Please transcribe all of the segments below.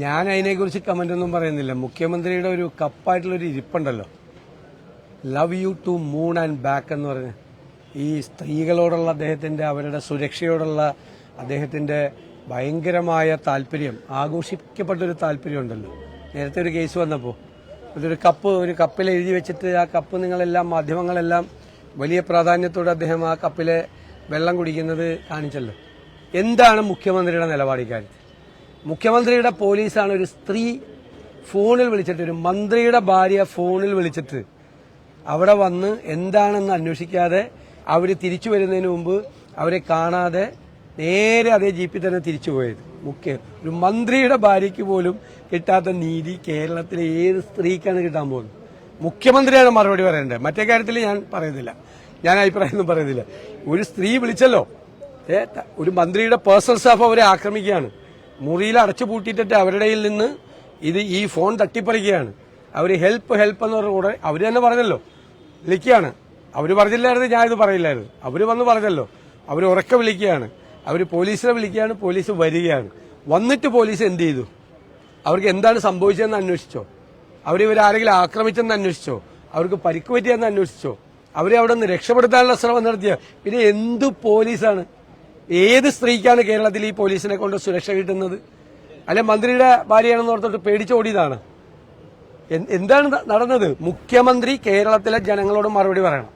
ഞാൻ അതിനെക്കുറിച്ച് കമന്റ് ഒന്നും പറയുന്നില്ല. മുഖ്യമന്ത്രിയുടെ ഒരു കപ്പായിട്ടുള്ളൊരു ഇരിപ്പുണ്ടല്ലോ, love you to moon and back എന്ന് പറഞ്ഞ് ഈ സ്ത്രീകളോടുള്ള അദ്ദേഹത്തിന്റെ അവരുടെ സുരക്ഷയോടുള്ള അദ്ദേഹത്തിന്റെ ഭയങ്കരമായ താല്പര്യം, ആഘോഷിക്കപ്പെട്ടൊരു താല്പര്യമുണ്ടല്ലോ. നേരത്തെ ഒരു കേസ് വന്നപ്പോൾ ഒരു കപ്പിൽ എഴുതി വെച്ചിട്ട് ആ കപ്പ് നിങ്ങളെല്ലാം മാധ്യമങ്ങളെല്ലാം വലിയ പ്രാധാന്യത്തോടെ അദ്ദേഹം ആ കപ്പിലെ വെള്ളം കുടിക്കുന്നത് കാണിച്ചല്ലോ. എന്താണ് മുഖ്യമന്ത്രിയുടെ നിലപാട് ഇക്കാര്യത്തിൽ? മുഖ്യമന്ത്രിയുടെ പോലീസാണ് ഒരു സ്ത്രീ ഫോണിൽ വിളിച്ചിട്ട്, ഒരു മന്ത്രിയുടെ ഭാര്യ ഫോണിൽ വിളിച്ചിട്ട് അവിടെ വന്ന് എന്താണെന്ന് അന്വേഷിക്കാതെ അവർ തിരിച്ചു വരുന്നതിന് മുമ്പ് അവരെ കാണാതെ നേരെ അതേ ജീപ്പിൽ തന്നെ തിരിച്ചു പോയത്. ഒരു മന്ത്രിയുടെ ഭാര്യയ്ക്ക് പോലും കിട്ടാത്ത നീതി കേരളത്തിലെ ഏത് സ്ത്രീക്കാണ് കിട്ടാൻ പോകുന്നത്? മുഖ്യമന്ത്രിയാണ് മറുപടി പറയേണ്ടത്. മറ്റേ കാര്യത്തിൽ ഞാൻ പറയുന്നില്ല, ഞാൻ അഭിപ്രായമൊന്നും പറയുന്നില്ല. ഒരു സ്ത്രീ വിളിച്ചല്ലോ, ഒരു മന്ത്രിയുടെ പേഴ്സണൽ സ്റ്റാഫ് അവരെ ആക്രമിക്കുകയാണ്, മുറിയിൽ അടച്ചു പൂട്ടിയിട്ടിട്ട് അവരുടെ നിന്ന് ഈ ഫോൺ തട്ടിപ്പറിക്കുകയാണ്. അവർ ഹെൽപ്പ് എന്ന് പറഞ്ഞ അവർ തന്നെ പറഞ്ഞല്ലോ, വിളിക്കുകയാണ്. അവർ പറഞ്ഞില്ലായിരുന്നു, ഞാൻ ഇത് പറയില്ലായിരുന്നു. അവർ വന്ന് പറഞ്ഞല്ലോ, അവർ ഉറക്കെ വിളിക്കുകയാണ്, അവർ പോലീസിനെ വിളിക്കുകയാണ്, പോലീസ് വരികയാണ്. വന്നിട്ട് പോലീസ് എന്ത് ചെയ്തു? അവർക്ക് എന്താണ് സംഭവിച്ചതെന്ന് അന്വേഷിച്ചോ? അവരിവരാരെങ്കിലും ആക്രമിച്ചെന്ന് അന്വേഷിച്ചോ? അവർക്ക് പരിക്ക് പറ്റിയെന്ന് അന്വേഷിച്ചോ? അവരെ അവിടെ നിന്ന് രക്ഷപ്പെടുത്താനുള്ള ശ്രമം നടത്തിയ പിന്നെ എന്തു പോലീസാണ്? ഏത് സ്ത്രീക്കാണ് കേരളത്തിൽ ഈ പോലീസിനെ കൊണ്ട് സുരക്ഷ കിട്ടുന്നത്? അല്ലെ മന്ത്രിയുടെ ഭാര്യയാണെന്ന് ഓർത്തിട്ട് പേടിച്ചോടിയതാണ്? എന്താണ് നടന്നത്? മുഖ്യമന്ത്രി കേരളത്തിലെ ജനങ്ങളോട് മറുപടി പറയണം.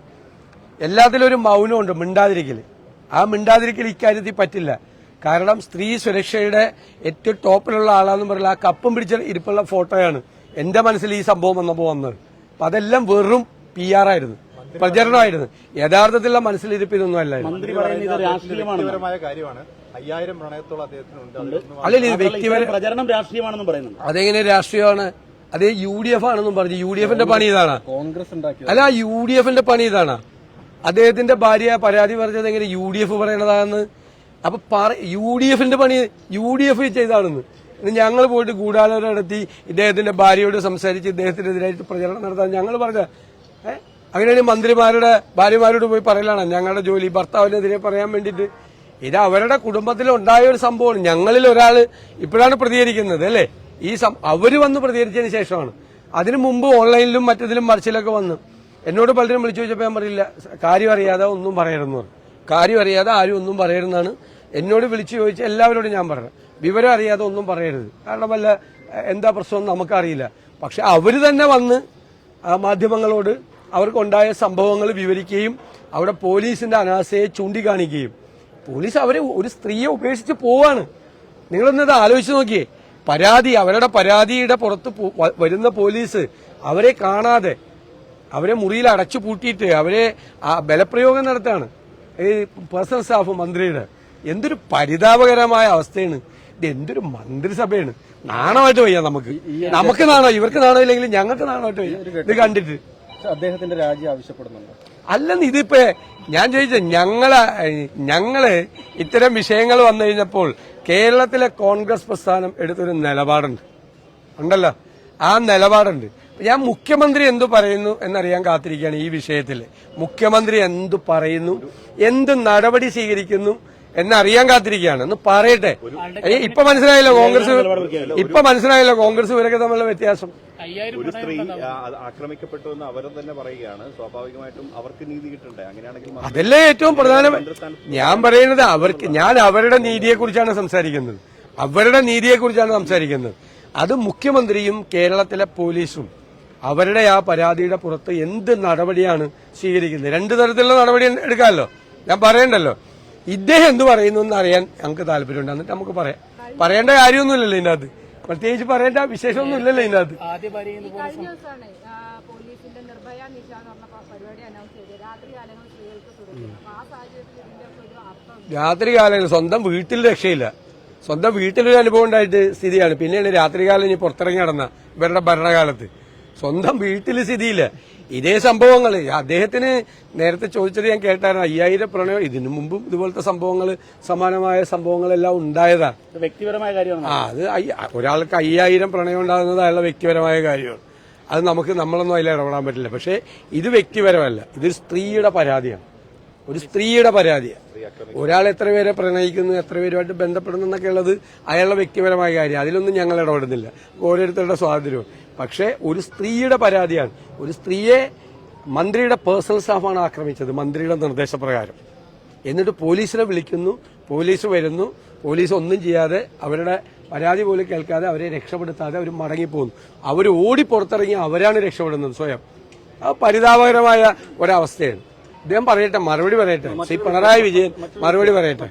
എല്ലാത്തിലും ഒരു മൗനമുണ്ട്, മിണ്ടാതിരിക്കല്. ആ മിണ്ടാതിരിക്കൽ ഇക്കാര്യത്തിൽ പറ്റില്ല. കാരണം സ്ത്രീ സുരക്ഷയുടെ ഏറ്റവും ടോപ്പിലുള്ള ആളാന്ന് പറയുന്നത് ആ കപ്പും പിടിച്ച ഇരിപ്പുള്ള ഫോട്ടോയാണ് എന്റെ മനസ്സിൽ ഈ സംഭവം വന്നപ്പോൾ വന്നത്. അപ്പൊ അതെല്ലാം വെറും PR ആയിരുന്നു, പ്രചരണമായിരുന്നു. യഥാർത്ഥത്തിലുള്ള മനസ്സിലിരിപ്പ് ഇതൊന്നും അല്ലായിരുന്നു. അല്ലല്ല, ഇത് വ്യക്തിപരം രാഷ്ട്രീയമാണെന്നും പറയുന്നു. അതെങ്ങനെ രാഷ്ട്രീയമാണ്? അത് UDF ആണെന്നും പറഞ്ഞു. UDFന്റെ പണി ഇതാണ്. അല്ല, UDFന്റെ പണി ഇതാണ്. അദ്ദേഹത്തിന്റെ ഭാര്യ പരാതി പറഞ്ഞത് എങ്ങനെ UDF പറയണതാണെന്ന്? അപ്പൊ UDFന്റെ പണി UDF ചെയ്താണെന്ന്. ഞങ്ങൾ പോയിട്ട് ഗൂഢാലോചന നടത്തി ഇദ്ദേഹത്തിന്റെ ഭാര്യയോട് സംസാരിച്ച് ഇദ്ദേഹത്തിനെതിരായിട്ട് പ്രചരണം നടത്താൻ ഞങ്ങൾ പറഞ്ഞ അങ്ങനെയാണ് മന്ത്രിമാരുടെ ഭാര്യമാരോട് പോയി പറയലാണ് ഞങ്ങളുടെ ജോലി, ഭർത്താവിനെതിരെ പറയാൻ വേണ്ടിയിട്ട്. ഇത് അവരുടെ കുടുംബത്തിലുണ്ടായ ഒരു സംഭവമാണ്. ഞങ്ങളിൽ ഒരാള് ഇപ്പോഴാണ് പ്രതികരിക്കുന്നത് അല്ലേ? അവര് വന്ന് പ്രതികരിച്ചതിന് ശേഷമാണ്. അതിനു മുമ്പ് ഓൺലൈനിലും മറ്റതിലും മറിച്ചിലൊക്കെ വന്ന് എന്നോട് പലരും വിളിച്ചു ചോദിച്ചപ്പോൾ ഞാൻ പറയില്ല, കാര്യം അറിയാതെ ഒന്നും പറയരുതെന്ന് പറഞ്ഞു. കാര്യം അറിയാതെ ആരും ഒന്നും പറയരുതെന്നാണ് എന്നോട് വിളിച്ചു ചോദിച്ച എല്ലാവരോടും ഞാൻ പറഞ്ഞത്. വിവരം അറിയാതെ ഒന്നും പറയരുത്, കാരണം വല്ല എന്താ പ്രശ്നം നമുക്കറിയില്ല. പക്ഷെ അവര് തന്നെ വന്ന് മാധ്യമങ്ങളോട് അവർക്കുണ്ടായ സംഭവങ്ങൾ വിവരിക്കുകയും അവിടെ പോലീസിന്റെ അനാസ്ഥയെ ചൂണ്ടിക്കാണിക്കുകയും, പോലീസ് അവരെ ഒരു സ്ത്രീയെ ഉപേക്ഷിച്ച് പോവാണ്. നിങ്ങളൊന്നത് ആലോചിച്ച് നോക്കിയേ. അവരുടെ പരാതിയുടെ പുറത്ത് വരുന്ന പോലീസ് അവരെ കാണാതെ അവരെ മുറിയിൽ അടച്ചു പൂട്ടിയിട്ട് അവരെ ബലപ്രയോഗം നടത്താണ് ഈ പേഴ്സണൽ സ്റ്റാഫ് മന്ത്രിയുടെ. എന്തൊരു പരിതാപകരമായ അവസ്ഥയാണ് ഇത്! എന്തൊരു മന്ത്രിസഭയാണ്! നാണമായിട്ട് വയ്യ നമുക്ക് നാണോ? ഇവർക്ക് നാണോ ഇല്ലെങ്കിൽ ഞങ്ങൾക്ക് നാണമായിട്ട് വയ്യ ഇത് കണ്ടിട്ട്. അദ്ദേഹത്തിന്റെ രാജി ആവശ്യപ്പെടുന്നുണ്ട്. അല്ലെന്ന് ഇതിപ്പോ ഞാൻ ചോദിച്ചത്, ഞങ്ങള് ഇത്തരം വിഷയങ്ങൾ വന്നു കഴിഞ്ഞപ്പോൾ കേരളത്തിലെ കോൺഗ്രസ് പ്രസ്ഥാനം എടുത്തൊരു നിലപാടുണ്ട് ഉണ്ടല്ലോ. ആ നിലപാടുണ്ട്. ഞാൻ മുഖ്യമന്ത്രി എന്തു പറയുന്നു എന്നറിയാൻ കാത്തിരിക്കുകയാണ് ഈ വിഷയത്തിൽ. മുഖ്യമന്ത്രി എന്തു പറയുന്നു, എന്ത് നടപടി സ്വീകരിക്കുന്നു എന്നറിയാൻ കാത്തിരിക്കുകയാണ്. ഒന്ന് പറയട്ടെ. ഇപ്പൊ മനസ്സിലായല്ലോ കോൺഗ്രസ് ഇവരൊക്കെ തമ്മിലുള്ള വ്യത്യാസം. ഒരു സ്ത്രീ ആക്രമിക്കപ്പെട്ടു എന്ന് അവരും തന്നെ പറയുകയാണ്. സ്വാഭാവികമായിട്ടും അവർക്ക് നീതി കിട്ടണ്ടേ? അങ്ങനെയാണെങ്കിൽ അതല്ലേ ഏറ്റവും പ്രധാനം. ഞാൻ പറയുന്നത് ഞാൻ അവരുടെ നീതിയെക്കുറിച്ചാണ് സംസാരിക്കുന്നത്. അത് മുഖ്യമന്ത്രിയും കേരളത്തിലെ പോലീസും അവരുടെ ആ പരാതിയുടെ പുറത്ത് എന്ത് നടപടിയാണ് സ്വീകരിക്കുന്നത്? രണ്ടു തരത്തിലുള്ള നടപടി എടുക്കാമല്ലോ, ഞാൻ പറയണ്ടല്ലോ. ഇദ്ദേഹം എന്ത് പറയുന്നു എന്ന് അറിയാൻ ഞങ്ങൾക്ക് താല്പര്യമുണ്ട്. എന്നിട്ട് നമുക്ക് പറയേണ്ട കാര്യമൊന്നുമില്ലല്ലോ ഇതിനകത്ത്, പ്രത്യേകിച്ച് പറയേണ്ട വിശേഷമൊന്നും ഇല്ലല്ലോ ഇതിനകത്ത്. രാത്രികാലങ്ങൾ സ്വന്തം വീട്ടിൽ രക്ഷയില്ല. സ്വന്തം വീട്ടിലൊരു അനുഭവം ഉണ്ടായിട്ട് സ്ഥിതിയാണ്. പിന്നെയാണ് രാത്രികാലം ഇനി പുറത്തിറങ്ങി നടന്ന ഇവരുടെ ഭരണകാലത്ത് സ്വന്തം വീട്ടിൽ സ്ഥിതിയില്ല. ഇതേ സംഭവങ്ങൾ അദ്ദേഹത്തിന് നേരത്തെ ചോദിച്ചത് ഞാൻ കേട്ടായിരുന്നു. 5000 പ്രണയം, ഇതിനു മുമ്പും ഇതുപോലത്തെ സംഭവങ്ങൾ, സമാനമായ സംഭവങ്ങളെല്ലാം ഉണ്ടായതാണ്. വ്യക്തിപരമായ കാര്യമാണ്. അത് ഒരാൾക്ക് 5000 പ്രണയം ഉണ്ടാകുന്നത് അയാളുടെ വ്യക്തിപരമായ കാര്യമാണ്. അത് നമ്മളൊന്നും അതിൽ ഇടപെടാൻ പറ്റില്ല. പക്ഷേ ഇത് വ്യക്തിപരമല്ല, ഇത് സ്ത്രീയുടെ പരാതിയാണ്. ഒരു സ്ത്രീയുടെ പരാതിയാണ്. ഒരാൾ എത്ര പേരെ പ്രണയിക്കുന്നു, എത്ര പേരുമായിട്ട് ബന്ധപ്പെടുന്നു എന്നൊക്കെ ഉള്ളത് അയാളുടെ വ്യക്തിപരമായ കാര്യം, അതിലൊന്നും ഞങ്ങൾ ഇടപെടുന്നില്ല, ഓരോരുത്തരുടെ സ്വാതന്ത്ര്യവും. പക്ഷേ ഒരു സ്ത്രീയുടെ പരാതിയാണ്. ഒരു സ്ത്രീയെ മന്ത്രിയുടെ പേഴ്സണൽ സ്റ്റാഫാണ് ആക്രമിച്ചത് മന്ത്രിയുടെ നിർദ്ദേശപ്രകാരം. എന്നിട്ട് പോലീസിനെ വിളിക്കുന്നു, പോലീസ് വരുന്നു, പോലീസ് ഒന്നും ചെയ്യാതെ അവരുടെ പരാതി പോലും കേൾക്കാതെ അവരെ രക്ഷപ്പെടുത്താതെ അവർ മടങ്ങിപ്പോകുന്നു. അവർ ഓടി പുറത്തിറങ്ങി അവരാണ് രക്ഷപ്പെടുന്നത് സ്വയം. അത് പരിതാപകരമായ ഒരവസ്ഥയാണ്. ഇദ്ദേഹം പറയട്ടെ, മറുപടി പറയട്ടെ. ശ്രീ പിണറായി വിജയൻ മറുപടി പറയട്ടെ.